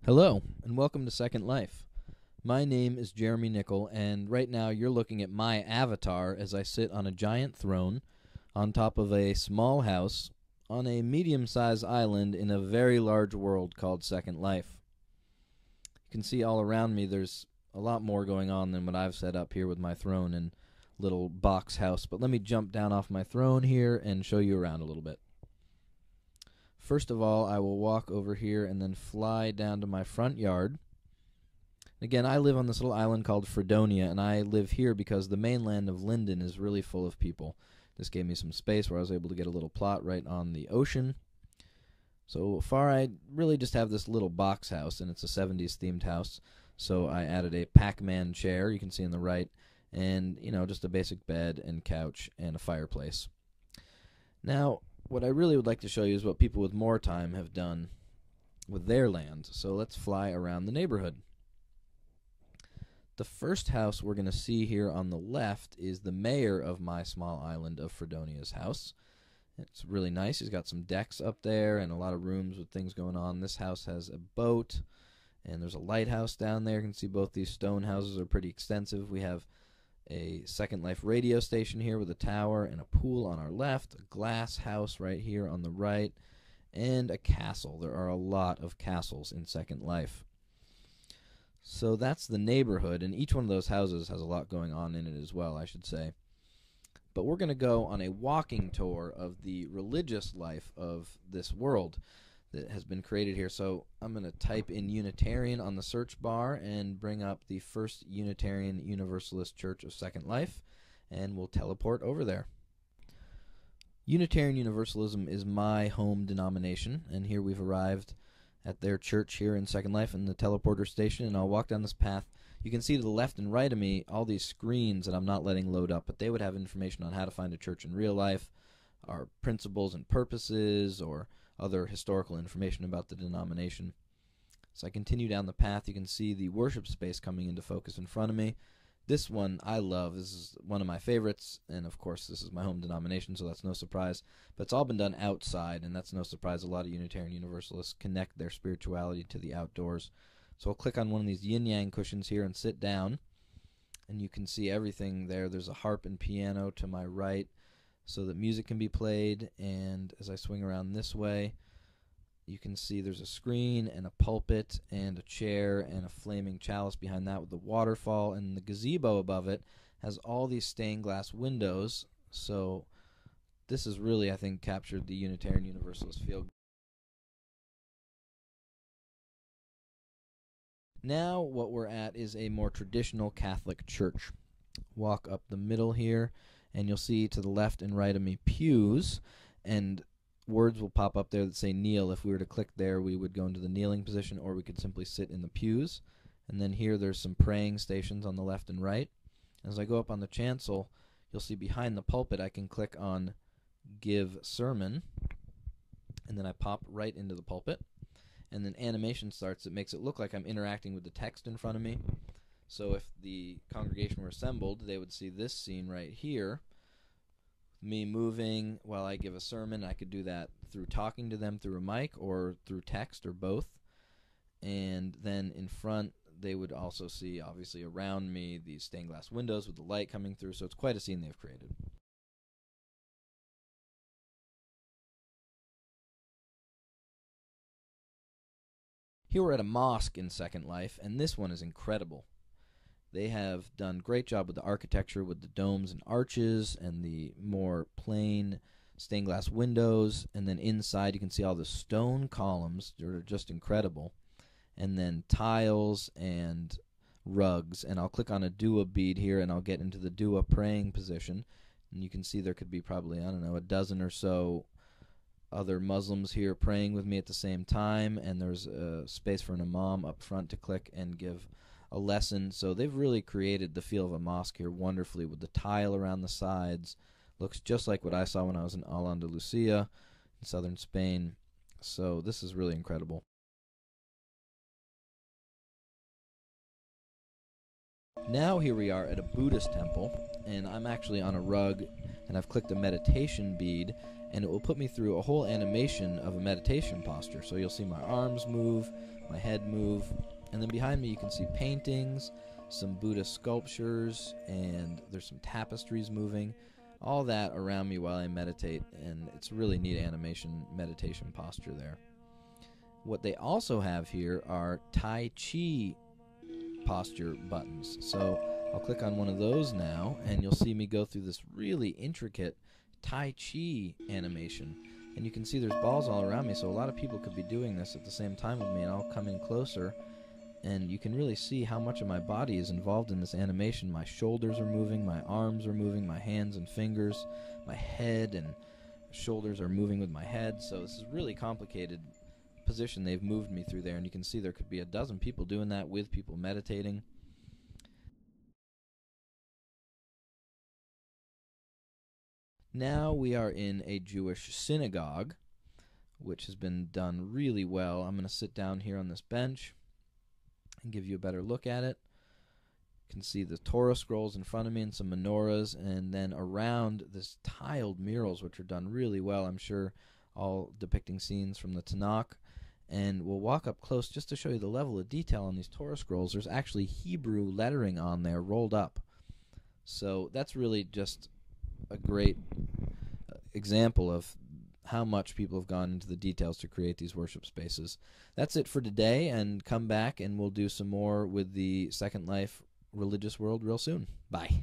Hello, and welcome to Second Life. My name is Jeremy Nickel, and right now you're looking at my avatar as I sit on a giant throne on top of a small house on a medium-sized island in a very large world called Second Life. You can see all around me there's a lot more going on than what I've set up here with my throne and little box house, but let me jump down off my throne here and show you around a little bit. First of all, I will walk over here and then fly down to my front yard. Again, I live on this little island called Fredonia, and I live here because the mainland of Linden is really full of people. This gave me some space where I was able to get a little plot right on the ocean. So far, I really just have this little box house, and it's a 70s themed house. So I added a Pac-Man chair, you can see on the right, and, just a basic bed and couch and a fireplace. Now, what I really would like to show you is what people with more time have done with their land. So let's fly around the neighborhood. The first house we're going to see here on the left is the mayor of my small island of Fredonia's house. It's really nice. He's got some decks up there and a lot of rooms with things going on. This house has a boat, and there's a lighthouse down there. You can see both these stone houses are pretty extensive. We have a Second Life radio station here with a tower and a pool on our left, a glass house right here on the right, and a castle. There are a lot of castles in Second Life. So that's the neighborhood, and each one of those houses has a lot going on in it as well, I should say. But we're going to go on a walking tour of the religious life of this world that has been created here. So I'm going to type in Unitarian on the search bar and bring up the First Unitarian Universalist Church of Second Life, and we'll teleport over there. Unitarian Universalism is my home denomination, and here we've arrived at their church here in Second Life in the teleporter station, and I'll walk down this path. You can see to the left and right of me all these screens that I'm not letting load up, but they would have information on how to find a church in real life, our principles and purposes, or other historical information about the denomination. As I continue down the path, you can see the worship space coming into focus in front of me. This one I love. This is one of my favorites, and of course this is my home denomination, so that's no surprise. But it's all been done outside, and that's no surprise. A lot of Unitarian Universalists connect their spirituality to the outdoors. So I'll click on one of these yin-yang cushions here and sit down, and you can see everything there. There's a harp and piano to my right, so that music can be played, and as I swing around this way, you can see there's a screen and a pulpit and a chair and a flaming chalice behind that with the waterfall, and the gazebo above it has all these stained glass windows. So this has really, I think, captured the Unitarian Universalist feel. Now what we're at is a more traditional Catholic church. Walk up the middle here, and you'll see to the left and right of me pews, and words will pop up there that say kneel. If we were to click there, we would go into the kneeling position, or we could simply sit in the pews. And then here there's some praying stations on the left and right. As I go up on the chancel, you'll see behind the pulpit I can click on Give Sermon, and then I pop right into the pulpit. And then animation starts. It makes it look like I'm interacting with the text in front of me. So if the congregation were assembled, they would see this scene right here, me moving while I give a sermon. I could do that through talking to them through a mic or through text or both. And then in front, they would also see, obviously around me, these stained glass windows with the light coming through. So it's quite a scene they've created. Here we're at a mosque in Second Life, and this one is incredible. They have done a great job with the architecture, with the domes and arches and the more plain stained glass windows. And then inside you can see all the stone columns that are just incredible. And then tiles and rugs. And I'll click on a dua bead here, and I'll get into the dua praying position. And you can see there could be probably, I don't know, a dozen or so other Muslims here praying with me at the same time. And there's a space for an imam up front to click and give a lesson. So they've really created the feel of a mosque here wonderfully with the tile around the sides. Looks just like what I saw when I was in Al Andalusia in southern Spain. So this is really incredible. Now here we are at a Buddhist temple, and I'm actually on a rug, and I've clicked a meditation bead, and it will put me through a whole animation of a meditation posture. So you'll see my arms move, my head move. And then behind me you can see paintings, some Buddhist sculptures, and there's some tapestries moving. All that around me while I meditate, and it's really neat animation meditation posture there. What they also have here are Tai Chi posture buttons. So I'll click on one of those now, and you'll see me go through this really intricate Tai Chi animation. And you can see there's balls all around me, so a lot of people could be doing this at the same time with me, and I'll come in closer, and you can really see how much of my body is involved in this animation. My shoulders are moving, my arms are moving, my hands and fingers, my head and shoulders are moving with my head. So this is a really complicated position they've moved me through there, and you can see there could be a dozen people doing that with people meditating. Now we are in a Jewish synagogue, which has been done really well. I'm going to sit down here on this bench and give you a better look at it. You can see the Torah scrolls in front of me and some menorahs, and then around this tiled murals, which are done really well, I'm sure, all depicting scenes from the Tanakh. And we'll walk up close just to show you the level of detail on these Torah scrolls. There's actually Hebrew lettering on there rolled up. So that's really just a great example of how much people have gone into the details to create these worship spaces. That's it for today, and come back and we'll do some more with the Second Life religious world real soon. Bye.